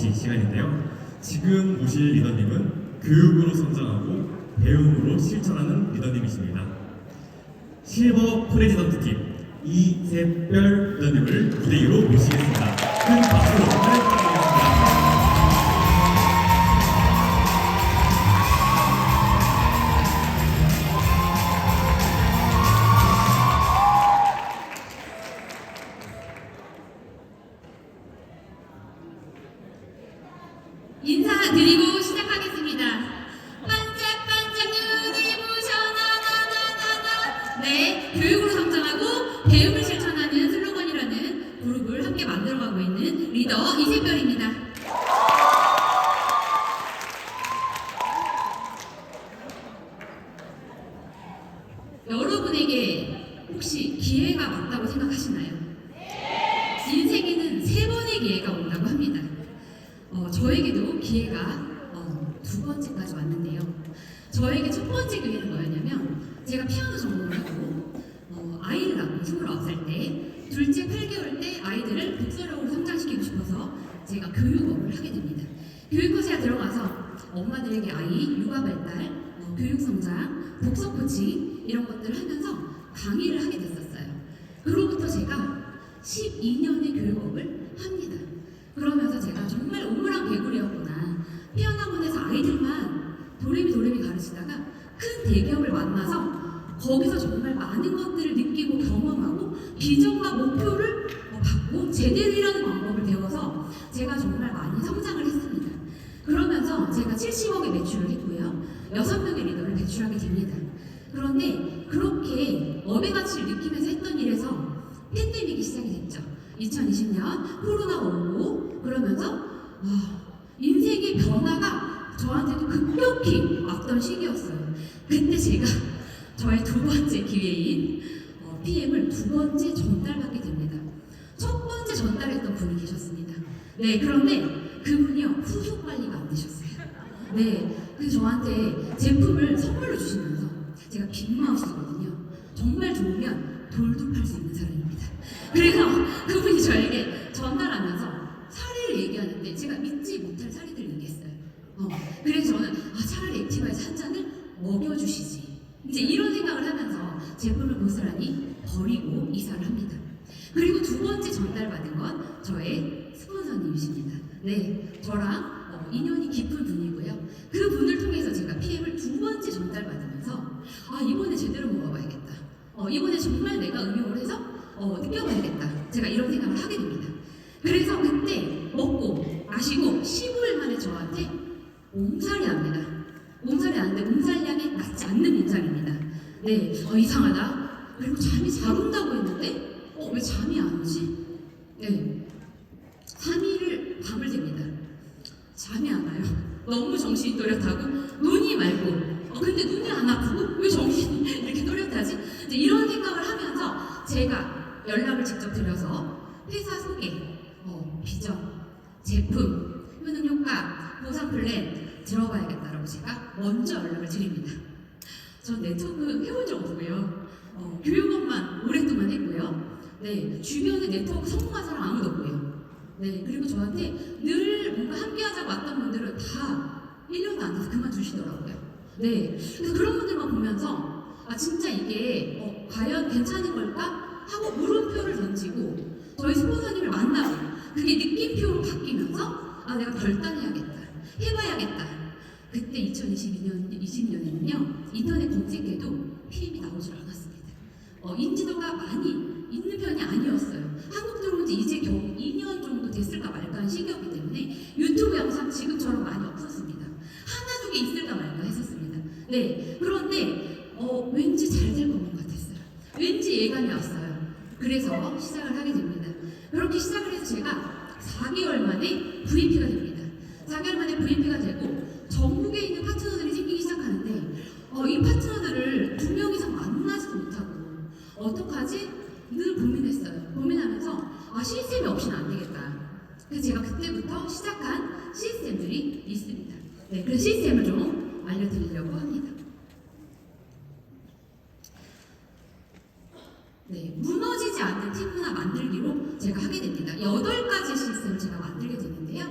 MC 시간인데요. 지금 모실 리더님은 교육으로 성장하고 배움으로 실천하는 리더님이십니다. 실버 프레지던트 팀 이샛별 리더님을 무대 위로 모시겠습니다. 큰 박수로 부탁드리겠습니다. 인사드리고 시작하겠습니다. 반짝반짝 눈이 부셔 나나나나나. 네, 교육으로 성장하고 배움을 실천하는 슬로건이라는 그룹을 함께 만들어가고 있는 리더 이샛별입니다. 여러분에게 혹시 기회가 왔다고 생각하시나요? 인생에는 3번의 기회가 온다고 합니다. 저에게도 기회가 2번째까지 왔는데요. 저에게 첫 번째 기회는 뭐였냐면 제가 피아노 전공을 하고 아이를 낳고 29살 때 둘째 8개월 때 아이들을 독서력으로 성장시키고 싶어서 제가 교육업을 하게 됩니다. 교육코스에 들어가서 엄마들에게 아이 육아 발달, 교육 성장, 독서 코칭 이런 것들을 하면서 강의를 하게 됐었어요. 그로부터 제가 12년의 교육업을 합니다. 그러면서 제가 정말 우물안 개구리였구나. 피아노학원에서 아이들만 도레미 가르치다가 큰 대기업을 만나서 거기서 정말 많은 것들을 느끼고 경험하고 비전과 목표를 갖고 제대로 일하는 방법을 배워서 제가 정말 많이 성장을 했습니다. 그러면서 제가 70억의 매출을 했고요. 6명의 리더를 배출하게 됩니다. 그런데 그렇게 업의 가치를 느끼면서 했던 일에서 팬데믹이 시작이 됐죠. 2020년 코로나가 오고 그러면서 인생의 변화가 저한테도 급격히 왔던 시기였어요. 그때 제가 저의 2번째 기회인 PM을 2번째 전달받게 됩니다. 첫 번째 전달했던 분이 계셨습니다. 네, 그런데 그분이요 후속 관리가 안 되셨어요. 네, 그래서 저한테 제품을 선물로 주시면서 제가 빅마우스거든요. 정말 좋으면 돌도 팔 수 있는 사람입니다. 그래서 그분이 저에게 전달하면서 사례를 얘기하는데 제가 믿지 못할 사례들을 얘기했어요. 그래서 저는 차라리 액티바에서 한 잔을 먹여주시지. 이제 이런 생각을 하면서 제품을 고스란히 버리고 이사를 합니다. 그리고 2번째 전달받은 건 저의 스폰서님이십니다. 네, 저랑 인연이 깊은 분이고요. 그 분을 통해서 제가 PM을 2번째 전달받으면서 이번에 제대로 먹어봐야겠다. 이번에 정말 내가 응용을 해서 느껴봐야겠다. 제가 이런 생각을 하게 됩니다. 그래서 그때 먹고 마시고 15일 만에 저한테 몸살이 납니다. 몸살이 나는데 몸살약이 낫지 않는 몸살입니다. 네, 이상하다. 그리고 잠이 잘 온다고 했는데 왜 잠이 안 오지? 네, 3일을 밤을 샙니다. 잠이 안 와요. 너무 정신이 또렷하고 눈이 맑고 근데 눈이 안 아프고 왜 정신이 이렇게 또렷하지? 이제 이런 생각을 하면서 제가 연락을 직접 드려서 회사 소개, 비전, 제품, 효능 효과, 보상 플랜 들어봐야겠다라고 제가 먼저 연락을 드립니다. 전 네트워크 해본 적 없고요. 교육업만 오랫동안 했고요. 네, 주변에 네트워크 성공한 사람 아무도 없고요. 네, 그리고 저한테 늘 뭔가 함께하자고 왔던 분들은 다 1년도 안 돼서 그만두시더라고요. 네, 그래서 그런 분들만 보면서 진짜 이게 과연 괜찮은 걸까? 하고 물음표를 던지고 저희 스폰서님을 만나고 그게 느낌표로 바뀌면서 내가 결단해야겠다. 해봐야겠다. 그때 2020년에는요 인터넷 검색에도 PM이 나오질 않았습니다. 인지도가 많이 있는 편이 아니었어요. 한국 들어온 지 이제 겨우 2년 정도 됐을까 말까 한 시기였기 때문에 유튜브 영상 지금처럼 많이 없었습니다. 하나 두 개 있을까 말까 했었습니다. 네, 그런데 왠지 잘 될 것만 같았어요. 왠지 예감이 왔어요. 그래서 시작을 하게 됩니다. 그렇게 시작을 해서 제가 4개월 만에 VP가 됩니다. 4개월 만에 VP가 되고 전국에 있는 파트너들이 생기기 시작하는데 이 파트너들을 2명 이상 만나지도 못하고 어떡하지? 늘 고민했어요. 고민하면서 시스템이 없이는 안 되겠다. 그래서 제가 그때부터 시작한 시스템들이 있습니다. 네, 그 시스템을 좀 알려드리려고 합니다. 네, 무너지지 않는 팀 문화 만들기로 제가 하게 됩니다. 8가지 시스템을 제가 만들게 되는데요.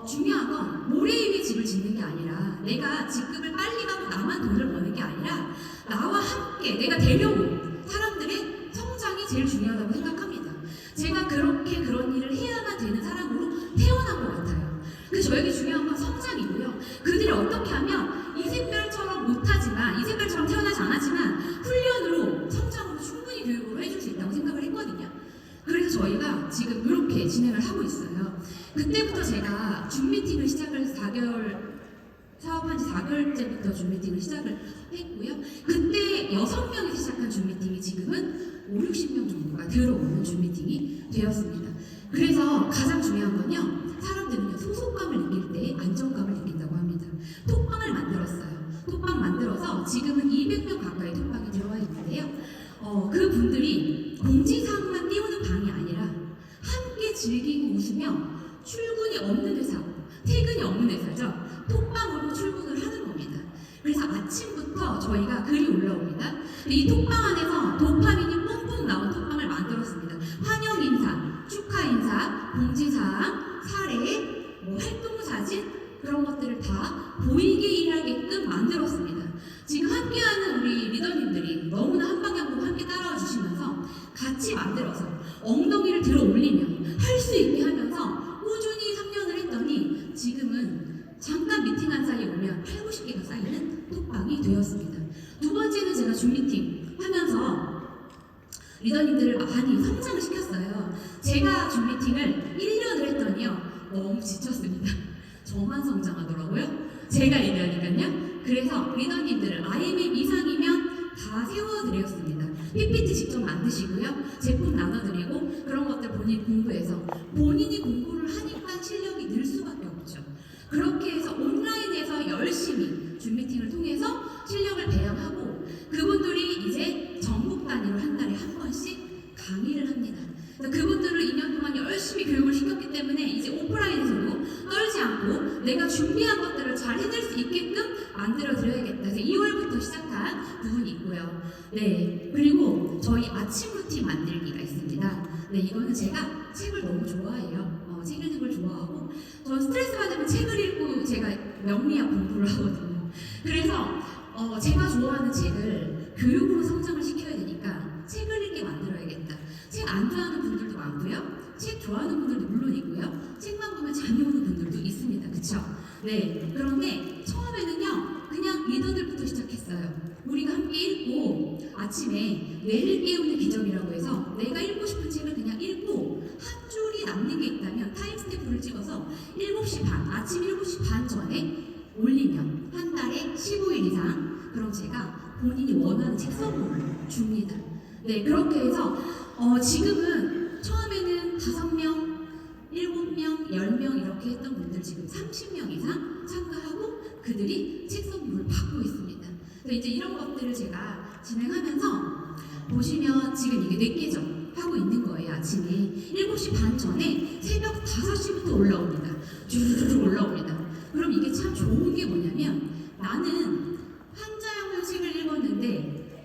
중요한 건 모래 위에 집을 짓는 게 아니라 내가 직급을 빨리 가고 나만 돈을 버는 게 아니라 나와 함께 내가 데려온 사람들의 성장이 제일 중요하다고 생각합니다. 제가 그렇게 그런 일을 해야만 되는 사람으로 태어난 것 같아요. 그래서 저에게 중요한 건 성장이고요. 그들이 어떻게 하면 이세별처럼 못하지만 이세별처럼 태어나지 않았지만 훈련으로 성장으로 충분히 교육으로 해줄 수 있다고 생각을 했거든요. 그래서 저희가 지금 이렇게 진행을 하고 있어요. 그때부터 제가 줌 미팅을 시작을 4개월 사업한 지 4개월째부터 줌 미팅을 시작을 했고요. 그때 6명이 시작한 줌 미팅이 지금은 5, 60명 정도가 들어오는 줌 미팅이 되었습니다. 그래서 가장 중요한 건요. 사람들은요. 소속감을 느낄 때 안정감을 느낀다고 합니다. 톡방을 만들었어요. 톡방 만들어서 지금은 200명 가까이 톡방이 들어와 있는데요. 그분들이 공지사항만 띄우는 방이 아니라 함께 즐기고 웃으며 출근이 없는 회사, 퇴근이 없는 회사죠. 톡방으로 출근을 하는 겁니다. 그래서 아침부터 저희가 글이 올라옵니다. 이 톡방 안에서 도파민이 뿜뿜 나온 톡방을 만들었습니다. 환영 인사, 축하 인사, 공지사항, 사례, 활동 사진 그런 것들을 다 보이게 일하게끔 만들었습니다. 지금 함께하는 우리 리더님들이 너무나 한 방향으로 함께 따라와 주시면서 같이 만들어서 엉덩이를 들어 올리며 할 수 있게 하면서 꾸준히 3년을 했더니 지금은 잠깐 미팅한 사이에 오면 8, 90개가 쌓이는 톡방이 되었습니다. 두 번째는 제가 줌 미팅 하면서 리더님들을 많이 성장을 시켰어요. 제가 줌 미팅을 1년을 했더니요. 너무 지쳤습니다. 저만 성장하더라고요. 제가 얘기하니까요. 그래서 리더님들을 IMM 이상이면 다 세워드렸습니다. PPT 직접 만드시고요. 제품 나눠드리고 그런 것들 본인 공부해서 본인이 공부를 하니까 실력이 늘 수밖에 없죠. 그렇게 해서 온라인에서 열심히 줌 미팅을 통해서 실력을 배양하고 그분들이 이제 전국 단위로 한 달에 한 번씩 강의를 합니다. 그분들을 2년 동안 열심히 교육을 시켰기 때문에 이제 오프라인에서도 떨지 않고 내가 준비한 것들을 잘 해낼 수 있게끔 만들어드려야겠다. 그래서 2월부터 시작한 부분이 있고요. 네, 그리고 저희 아침 루틴 만들기가 있습니다. 네, 이거는 제가 책을 너무 좋아해요. 책 읽는 걸 좋아하고 저 스트레스 받으면 책을 읽고 제가 명리학 공부를 하거든요. 그래서 제가 좋아하는 책을 교육으로 성장을 시켜야 되니까 책을 읽게 만들어야겠다. 책 안 좋아하는 분들도 많고요. 책 좋아하는 분들도 물론 있고요. 책만 보면 잠이 오는 분들도 있습니다. 그쵸? 네. 그런데 처음에는요. 그냥 리더들부터 시작했어요. 우리가 함께 읽고 아침에 뇌를 깨우는 기적이라고 해서 내가 읽고 싶은 책을 그냥 읽고 한 줄이 남는 게 있다면 타임스탬프를 찍어서 7시 반, 아침 7시 반 전에 올리면 한 달에 15일 이상 그럼 제가 본인이 원하는 책 선물을 줍니다. 네, 그렇게 해서 지금은 처음에는 5명, 7명, 10명 이렇게 했던 분들 지금 30명 이상 참가하고 그들이 책 선물을 받고 있습니다. 그래서 이제 이런 것들을 제가 진행하면서 보시면 지금 이게 뇌개점 하고 있는 거예요. 아침에 7시 반 전에 새벽 5시부터 올라옵니다. 쭈르르 올라옵니다. 그럼 이게 참 좋은 게 뭐냐면 나는 한자형의 책을 읽었는데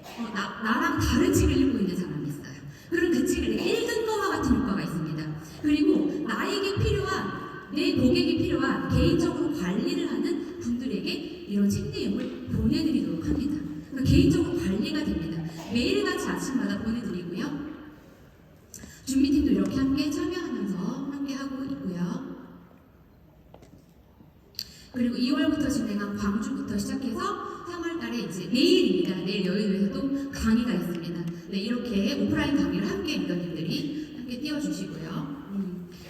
나랑 다른 책을 읽고 있는 사람이 있어요. 그럼 그 책을 내가 읽은 거와 같은 효과가 있습니다. 그리고 나에게 필요한 내 고객이 필요한 개인적으로 관리를 하는 분들에게 이런 책 내용을 보내드리도록 합니다. 그러니까 개인적으로 관리가 됩니다. 매일같이 아침마다 보내드리고요. 줌 미팅도 이렇게 함께 참여하면서 함께 하고 있고요. 그리고 2월부터 진행한 광주부터 시작해서 3월달에 이제 내일입니다. 내일 여의도에서도 강의가 있습니다. 네, 이렇게 오프라인 강의를 함께 리더님들이 함께 띄워주시고요.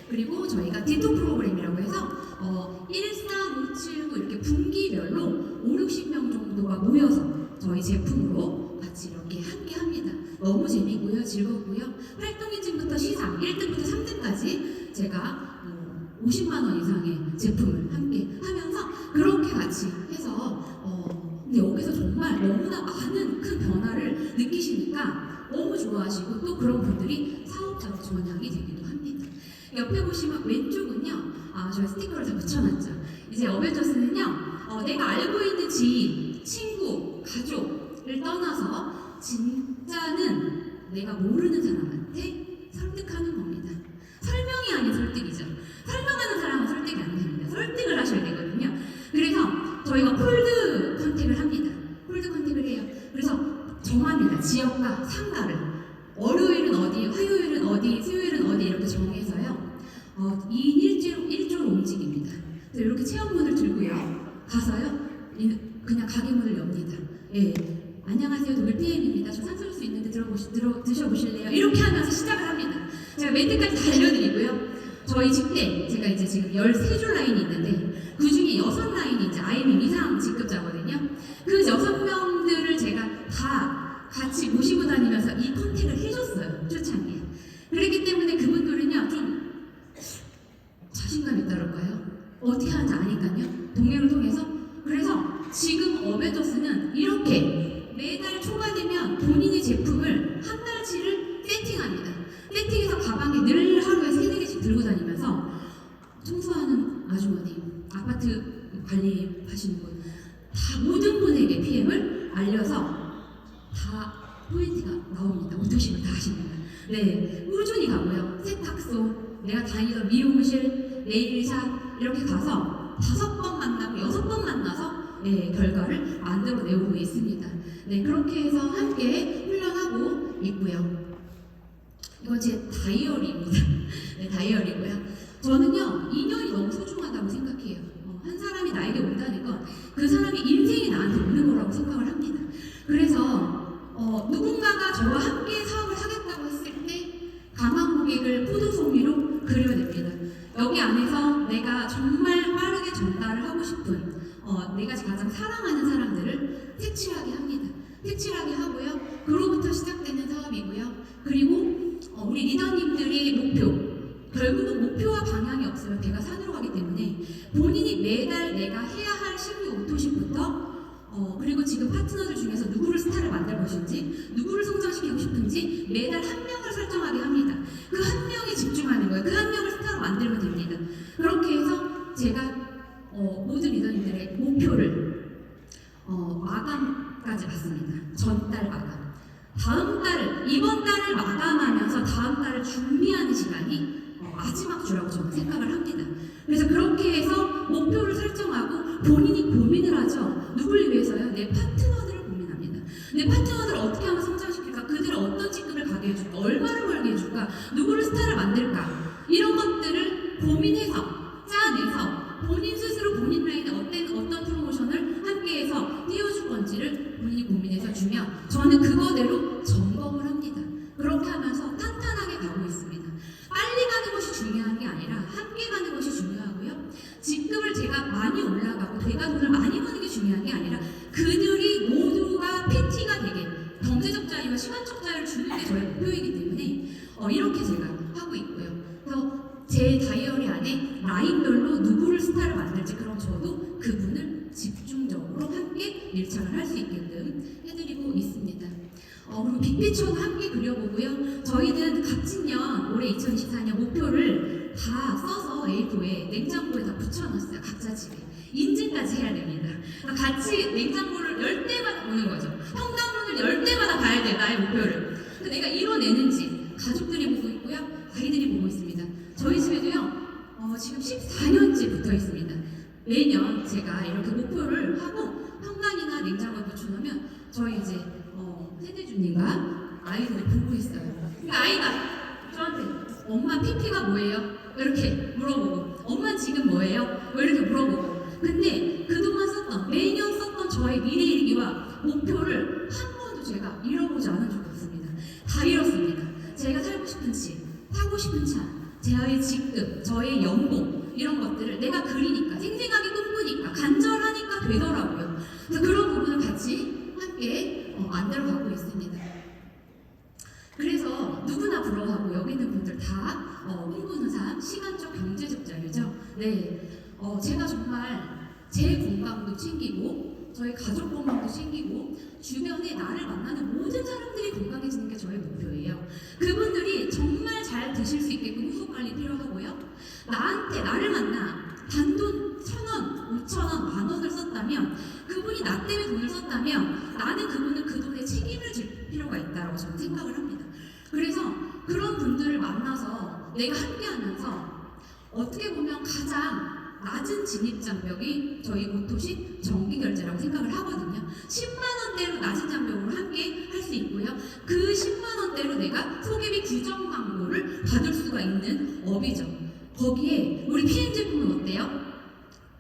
그리고 저희가 디토 프로그램이라고 해서 1, 4, 5, 7, 9 이렇게 분기별로 5, 60명 정도가 모여서 저희 제품으로 같이 이렇게 함께 합니다. 너무 재미있고요. 즐겁고요. 활동 인증부터 시상 1등부터 3등까지 제가 50만 원 이상의 제품을 함께 하면서 그렇게 같이 해서 근데 여기서 정말 너무나 많은 큰 변화를 느끼시니까 너무 좋아하시고 또 그런 분들이 사업자로 전향이 되기도 합니다. 옆에 보시면 왼쪽은요, 저희 스티커를 다 붙여놨죠. 이제 어벤져스는요, 내가 알고 있는 지인, 친구, 가족을 떠나서 진짜는 내가 모르는 사람한테 설득하는 겁니다. 설명이 아닌 설득이죠. 설명하는 사람은 설득이 설득이 안 됩니다. 설득을 하셔야 되거든요. 그래서 저희가 폴드 컨택을 합니다. 폴드 컨택을 해요. 그래서 정합니다. 지역과 상가를. 월요일은 어디, 화요일은 어디, 수요일은 어디 이렇게 정해서요. 2인 1조로 움직입니다. 그래서 이렇게 체험문을 들고요. 가서요. 그냥 가게 문을 엽니다. 예. 안녕하세요. 독일 PM입니다. 저 산소수 있는데 드셔보실래요? 이렇게 하면서 시작을 합니다. 제가 멘트까지 다 알려드리고요. 저희 집대 제가 이제 지금 13줄 라인이 있는데 그 중에 6라인이 이제 IM 이상 직급자거든요. 그 6명들을 제가 다 같이 모시고 다니면서 이 컨택을 해줬어요. 초창기에. 그렇기 때문에 그분들은요 좀 자신감 있다랄까요? 어떻게 하는지 아니까요. 동행을 통해서. 그래서 지금 어벤져스는 이렇게 매달 초가 되면 본인의 제품을 한 달치를 세팅합니다. 세팅해서 가방에 늘 하루에 3-4개씩 들고 다니면서 청소하는 아주머니, 아파트 관리하시는 분, 다 모든 분에게 PM을 알려서 다 포인트가 나옵니다. 오토식을 다 하십니다. 네, 꾸준히 가고요. 세탁소, 내가 다니던 미용실, 네일샵 이렇게 가서 5번 만나고 6번 만나서 네, 결과를 만들어내고 있습니다. 네, 그렇게 해서 함께 훈련하고 있고요. 이건 제 다이어리입니다. 네, 다이어리고요. 저는요, 인연이 너무 소중하다고 생각해요. 한 사람이 나에게 온다는 건 그 사람의 인생이 나한테 오는 거라고 생각을 합니다. 그래서 누군가가 저와 함께 사업을 하겠다고 했을 때 강한 고객을 포도송이로 그려냅니다. 여기 안에서 내가 정말 빠르게 전달을 하고 싶은 내가 가장 사랑하는 사람들을 색칠하게 합니다. 색칠하게 하고요. 그로부터 시작되는 사업이고요. 그리고 우리 리더님들의 목표, 결국은 목표와 방향이 없으면 배가 산으로 가기 때문에 본인이 매달 내가 해야 할 신규 오토십부터 그리고 지금 파트너들 중에서 누구를 스타를 만들 것인지, 누구를 성장시키고 싶은지 매달 한 명을 설정하게 합니다. 그 한 명에 집중하는 거예요. 그 한 명을 스타로 만들면 됩니다. 그렇게 해서 제가 모든 리더님들의 목표를 마감까지 갔습니다. 전달 마감. 다음 달, 이번 달을 마감하면서 다음 달을 준비하는 시간이 마지막 주라고 저는 생각을 합니다. 그래서 그렇게 해서 목표를 설정하고 본인이 고민을 하죠. 누굴 위해서요? 내 파트너들을 고민합니다. 내 파트너들을 어떻게 하면 성장시킬까? 그들을 어떤 직급을 가게 해줄까? 얼마를 벌게 해줄까? 누구를 스타를 만들까? 이런 것들을 고민해서 짜내서 본인 스스로 본인 라인에 어떤 프로모션을 함께해서 띄워줄 건지를 본인이 고민해서 주면 저는 그거대로 점검을 합니다. 그렇게 하면서 탄탄하게 가고 있습니다. 빨리 가는 것이 중요한 게 아니라 함께 가는 것이 중요하고요. 직급을 제가 많이 올라가고 내가 돈을 많이 버는 게 중요한 게 아니라 그들이 모두가 PT가 되게 경제적 자유와 시간적 자유를 주는 게 저의 목표이기 때문에 이렇게 제가 하고 있고요. 그래서 제 다이어리 안에 라인별로 누구를 스타를 만들지 그럼 저도 그분을 집중적으로 함께 밀착을 할 수 있게끔 해드리고 있습니다. 그리고 빅피처도 함께 그려보고요. 저희는 갑진년 올해 2024년 목표를 다 써서 A4에 냉장고에 다 붙여놨어요. 각자 집에. 인증까지 해야 됩니다. 같이 냉장고를 열 때마다 보는 거죠. 현관문을 열 때마다 봐야 돼요. 나의 목표를. 내가 이뤄내는지 가족들이 보고 있고요. 아이들이 보고 있습니다. 저희 집에도요. 지금 14년째 붙어 있습니다. 매년 제가 이렇게 목표를 하고 현관이나 냉장고에 붙여놓으면 저희 이제 세대주님과 아이들이 보고 있어요. 그러니까 아이가 저한테 엄마 PP가 뭐예요? 이렇게 물어보고 엄마 지금 뭐예요? 이렇게 물어보고 근데 그동안 썼던 매년 썼던 저의 미래 일기와 목표를 한 번도 제가 잃어보지 않은 적이 없습니다. 다 잃었습니다. 제가 살고 싶은 집, 사고 싶은 차, 저의 직급, 저의 연봉 이런 것들을 내가 그리니까 생생하게 꿈꾸니까 간절하니까 되더라고요. 그래서 그런 부분을 같이 함께 만들어가고 있습니다. 그래서 누구나 부러워하고 여기 있는 분들 다 꿈꾸는 삶, 시간적, 경제적 자유죠. 네, 제가 정말 제 건강도 챙기고 저희 가족 건강도 챙기고 주변에 나를 만나는 모든 사람들이 건강해지는 게 저의 목표예요. 그분들이 정말 잘 드실 수 있게끔 후속 관리 필요하고요. 나를 만나 단돈 1,000원, 5,000원, 10,000원을 썼다면 그분이 나 때문에 돈을 썼다면 나는 그분을 그 돈에 책임을 질 필요가 있다고 저는 생각을 합니다. 그래서 그런 분들을 만나서 내가 함께하면서 어떻게 보면 가장 낮은 진입 장벽이 저희 오토시 정기 결제라고 생각을 하거든요. 10만 원대로 낮은 장벽으로 함께 할 수 있고요. 그 10만 원대로 내가 소개비 규정 광고를 받을 수가 있는 업이죠. 거기에 우리 PM 제품은 어때요?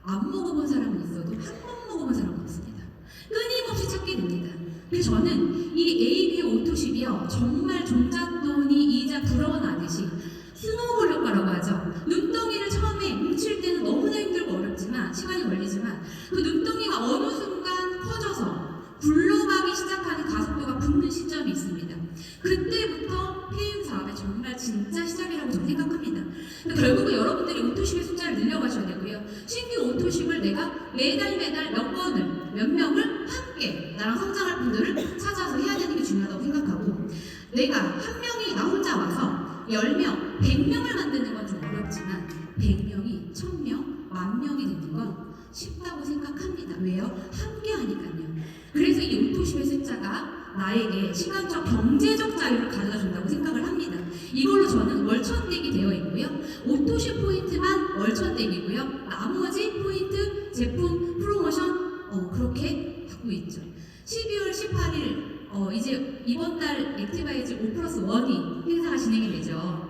안 먹어본 사람은 있어도 한 번 먹어본 사람은 없습니다. 끊임없이 찾게 됩니다. 그래서 저는 이 AB 오토십이요, 정말 종잣돈이 이자 불어나듯이 스노우볼 효과라고 하죠. 눈덩이를 처음에 뭉칠 때는 너무나 힘들고 어렵지만, 시간이 걸리지만, 그 눈덩이가 어느 순간 커져서 굴러가기 시작하는 가속도가 붙는 시점이 있습니다. 그때부터 PM 사업의 정말 진짜 시작이라고 저는 생각합니다. 그러니까 결국은 여러분들이 오토십의 숫자를 늘려가셔야 되고요. 신규 오토십을 내가 매달 몇 번을, 몇 명을 함께 나랑 성장할 분들을 찾아서 해야 되는 게 중요하다고 생각하고, 내가 한 명이 나 혼자 와서 10명, 100명을 만드는 건 좀 어렵지만 100명이 1000명, 10,000명이 되는 건 쉽다고 생각합니다. 왜요? 함께 하니까요. 그래서 이 오토십의 숫자가 나에게 시간적, 경제적 자유를 가져다 준다고 생각을 합니다. 이걸로 저는 월천댁이 되어 있고요. 오토십 포인트만 월천댁이고요. 나머지 포인트, 제품, 프로모션 그렇게 하고 있죠. 12월 18일 이제 이번 달 액티바이즈 5+1이 행사가 진행이 되죠.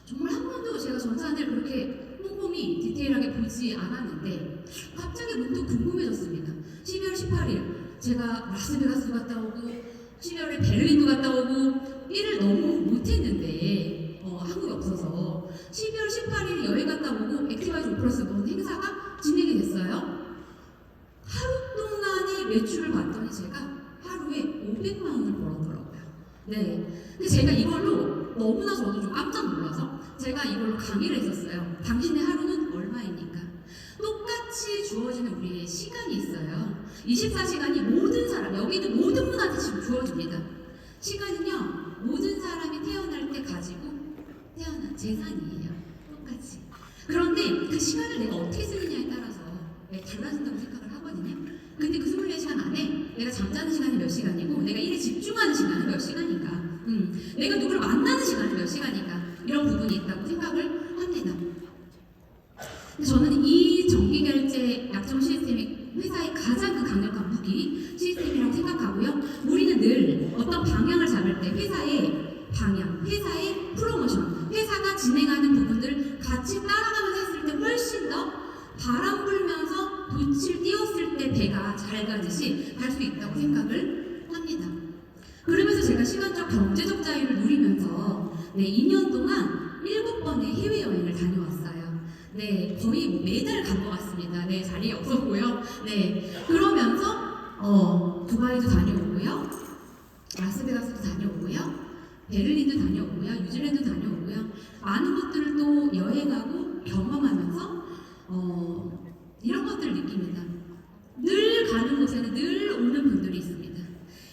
정말 한 번도 제가 전산을 그렇게 꼼꼼히 디테일하게 보지 않았는데 갑자기 문득 궁금해졌습니다. 12월 18일 제가 라스베가스 갔다 오고 12월에 베를린도 갔다 오고 일을 너무 못했는데 한국에 없어서 12월 18일 여행 갔다 오고 액티바이즈 5+1 행사가 진행이 됐어요. 하루 동안의 매출을 봤더니 제가 하루에 500만 원을 벌었더라고요. 네. 근데 제가 이걸로 너무나 저도 좀 깜짝 놀라서 제가 이걸로 강의를 했었어요. 당신의 하루는 얼마입니까? 똑같이 주어지는 우리의 시간이 있어요. 24시간이 모든 사람, 여기 있는 모든 분한테 지금 주어집니다. 시간은요, 모든 사람이 태어날 때 가지고 태어난 재산이에요. 똑같이. 그런데 그 시간을 내가 어떻게 쓰느냐에 따라서 달라진다고 생각을 하거든요. 근데 그 24시간 안에 내가 잠자는 시간이 몇 시간이고 내가 일에 집중하는 시간은 몇 시간인가, 내가 누구를 만나는 시간은 몇 시간인가, 이런 부분이 있다고 생각을 합니다. 근데 저는 이 정기결제 약정 시스템이 회사의 가장 그 강력한 무기 시스템이라고 생각하고요. 우리는 늘 어떤 방향을 잡을 때 회사의 방향, 회사의 프로모션, 회사가 진행하는 부분들을 같이 따라가면서 했을 때 훨씬 더 바람 불면서 돛을 띄웠을 때 배가 잘 가듯이 갈 수 있다고 생각을 합니다. 그러면서 제가 시간적 경제적 자유를 누리면서 2년 동안 7번의 해외여행을 다녀왔어요. 네, 거의 매달 간 것 같습니다. 네, 자리에 없었고요. 네, 그러면서 두바이도 다녀오고요, 라스베가스도 다녀오고요, 베를린도 다녀오고요, 뉴질랜드 다녀오고요, 많은 것들을 또 여행하고 경험하면서 이런 것들을 느낍니다. 늘 가는 곳에는 늘 오는 분들이 있습니다.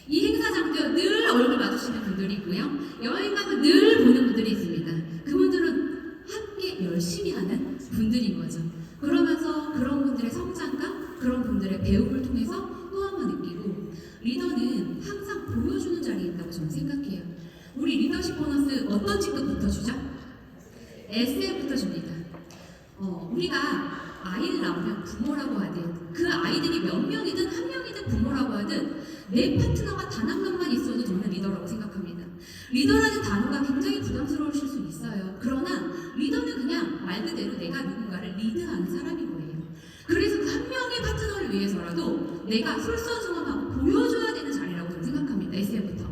이 행사장도 늘 얼굴 마주치는 분들이 있고요, 여행 가면 늘 보는 분들이 있습니다. 그분들은 함께 열심히 하는 분들인 거죠. 그러면서 그런 분들의 성장과 그런 분들의 배움을 통해서 또 한 번 느끼고, 리더는 항상 보여주는 자리에 있다고 저는 생각해요. 우리 리더십 보너스 어떤 직급부터 주죠? SM부터 줍니다. 우리가 아이를 낳으면 부모라고 하든, 그 아이들이 몇 명이든 한 명이든 부모라고 하든, 내 파트너가 단 한 명만 있어도 저는 리더라고 생각합니다. 리더라는 단어가 굉장히 부담스러우실 수 있어요. 그러나 리더는 그냥 말 그대로 내가 누군가를 리드하는 사람인 거예요. 그래서 그 한 명의 파트너를 위해서라도 내가 솔선수범하고 보여줘야 되는 자리라고 저는 생각합니다. SM부터.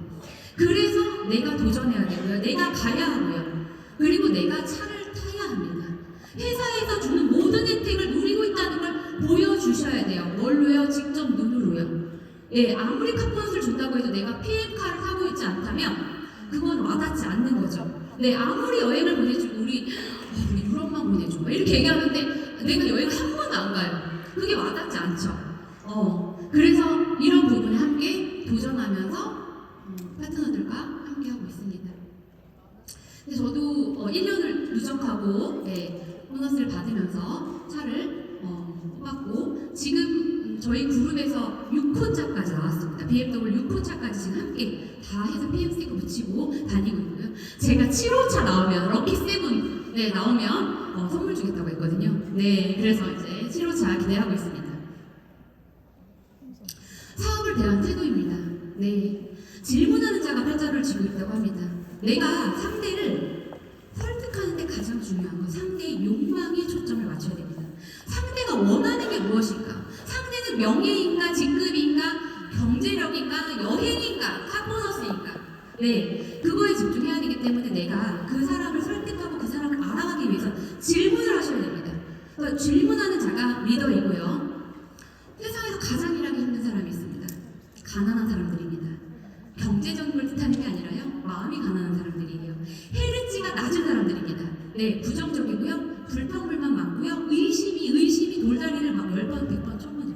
그래서 내가 도전해야 되고요, 내가 가야 하고요, 그리고 내가 차를 타야 합니다. 회사에서 주는 모든 혜택을 누리고 있다는 걸 보여주셔야 돼요. 뭘로요? 직접 눈으로요. 예, 아무리 카폰스를 준다고 해도 내가 PM카를 타고 있지 않다면 그건 와닿지 않는 거죠. 네, 아무리 여행을 보내주고 우리 유럽만 보내줘 이렇게 얘기하는데 내가 여행 한 번도 안 가요. 그게 와닿지 않죠. 그래서 이런 부분에 함께 도전하면서 파트너들과 함께 하고 있습니다. 근데 저도 1년을 누적하고 보너스를 받으면서 차를 뽑았고, 지금 저희 그룹에서 6호차까지 나왔습니다. BMW 6호차까지 지금 함께 다 해서 PM 스티커 붙이고 다니고 있고요. 제가 7호차 나오면, 럭키 세븐 나오면 선물 주겠다고 했거든요. 네, 그래서 이제 7호차 기대하고 있습니다. 사업을 대한 태도입니다. 네, 질문하는 자가 팔자를 쥐고 있다고 합니다. 내가 상대를 설득하는 데 가장 중요한 건 상대의 욕망에 초점을 맞춰야 됩니다. 상대가 원하는 게 무엇인가? 상대는 명예인가, 직급인가, 경제력인가, 여행인가, 카보너스인가? 네, 그거에 집중해야 되기 때문에 내가 그 사람을 설득하고 그 사람을 알아가기 위해서 질문을 하셔야 됩니다. 그래서 질문하는 자가 리더이고요. 세상에서 가장 일하기 힘든 사람이 있습니다. 가난한 사람들입니다. 경제적인 걸 뜻하는 게 아니라요, 마음이 가난한 사람들이에요. 헤르지가 낮은 사람들입니다. 네, 부정적이고요, 불평불만 많고요, 의심이 돌다리를 막 10번, 100번, 1000번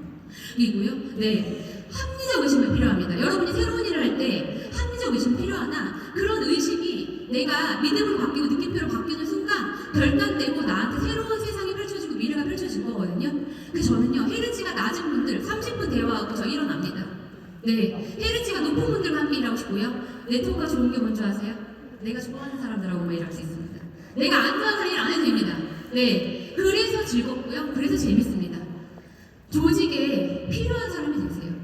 이고요. 네, 합리적 의심이 필요합니다. 여러분이 새로운 일을 할 때 합리적 의심이 필요하나 그런 의심이 내가 믿음으로 바뀌고 느낌표로 바뀌는 순간 결단되고 나한테 새로운 세상이 펼쳐지고 미래가 펼쳐질 거거든요. 그래서 저는요, 헤르지가 낮은 분들 30분 대화하고 저 일어납니다. 네, 헤르지가 높은 분들과 함께 일하고 싶고요. 네트워크가 좋은 게 뭔지 아세요? 내가 좋아하는 사람들하고만 일할 수 있습니다. 내가 안 좋아하는 사람 일 안 해도 됩니다. 네, 그래서 즐겁고요. 그래서 재밌습니다. 조직에 필요한 사람이 되세요.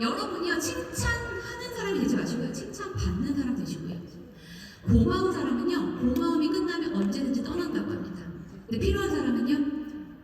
여러분이요, 칭찬하는 사람이 되지 마시고요. 칭찬받는 사람 되시고요. 고마운 사람은요, 고마움이 끝나면 언제든지 떠난다고 합니다. 근데 필요한 사람은요,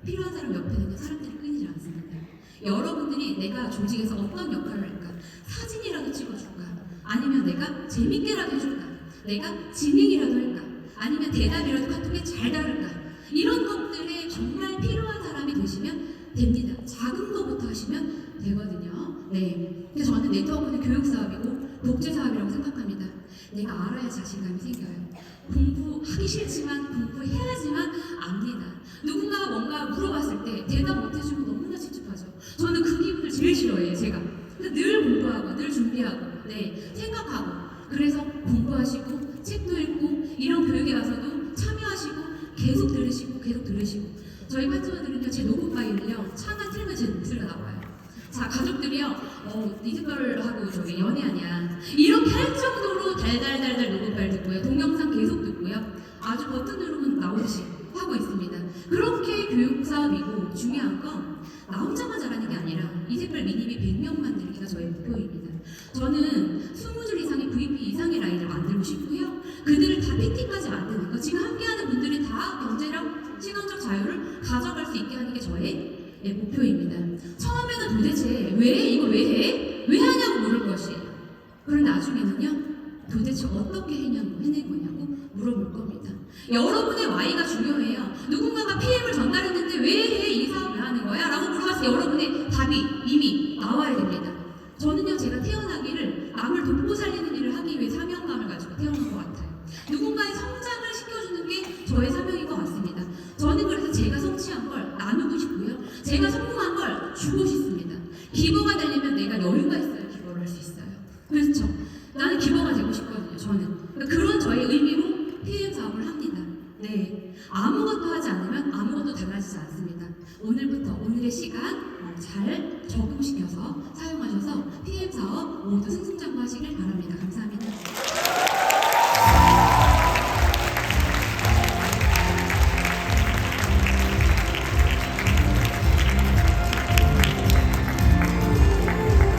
필요한 사람 옆에는요, 사람들이 끊이지 않습니다. 여러분들이 내가 조직에서 어떤 역할을 할까? 사진이라도 찍어줄까? 아니면 내가 재밌게라도 해줄까? 내가 진행이라도 할까? 아니면 대답이라도 카톡에 잘 다룰까? 이런 것들에 정말 필요한 사람이 되시면 됩니다. 작은 것부터 하시면 되거든요. 네. 그래서 저는 네트워크는 교육 사업이고 복지 사업이라고 생각합니다. 내가 알아야 자신감이 생겨요. 공부하기 싫지만 공부해야지만 압니다. 누군가가 뭔가 물어봤을 때 대답 못해주면 너무나 찝찝하죠. 저는 그 기분을 제일 싫어해요, 제가. 그래서 늘 공부하고, 늘 준비하고, 네, 생각하고. 그래서 공부하시고, 책도 읽고, 이런 교육에 와서도 참여하시고, 계속 들으시고. 저희 파트너들은요, 제 녹음 파일을요, 차만 틀면 제 목소리가 나와요. 자, 가족들이요, 이즈별하고 저기 연애하냐. 이렇게 할 정도로 달달달달 녹음 파일 듣고요. 동영상 계속 듣고요. 아주 버튼 누르면 나오듯이 하고 있습니다. 그렇게 교육 사업이고 중요한 건 나 혼자만 잘하는 게 아니라 이제별 미니비 100명 만들기가 저의 목표입니다. 저는 20줄 이상의 VP 이상의 라인을 만들고 싶고요. 그들을 다 PT까지 만드는 거, 지금 함께하는 분들이 다 경제력, 시간적 자유를 가져갈 수 있게 하는 게 저의 목표입니다. 처음에는 도대체 이걸 왜 해? 왜 하냐고 물을 것이에요. 그런데 나중에는요, 도대체 어떻게 해낸 거냐고 물어볼 겁니다. 여러분의 Y가 중요해요. 누군가가 PM을 전달했는데 왜 해? 이 사업 왜 하는 거야? 라고 물어봤을 때 여러분의 답이 이미 나와야 됩니다. 저는요, 제가 태어나기를 남을 돕고 살리는 일을 하기 위해 사명감을 가지고 태어난 것 같아요. 누군가의 성장을 시켜주는 게 저의 사명인 것 같습니다. 저는 그래서 제가 성취한 걸 나누고 싶고요. 제가 성공한 걸 주고 싶습니다. 기버가 되려면 내가 여유가 있어야 기버를 할 수 있어요. 그렇죠? 나는 기버가 되고 싶거든요, 저는. 그러니까 그런 저의 의미로 PM 사업을 합니다. 네, 아무것도 하지 않으면 아무것도 달라지지 않습니다. 오늘부터 오늘의 시간 잘 적용시켜서 사용하셔서 PM 사업 모두 승승장구하시길 바랍니다.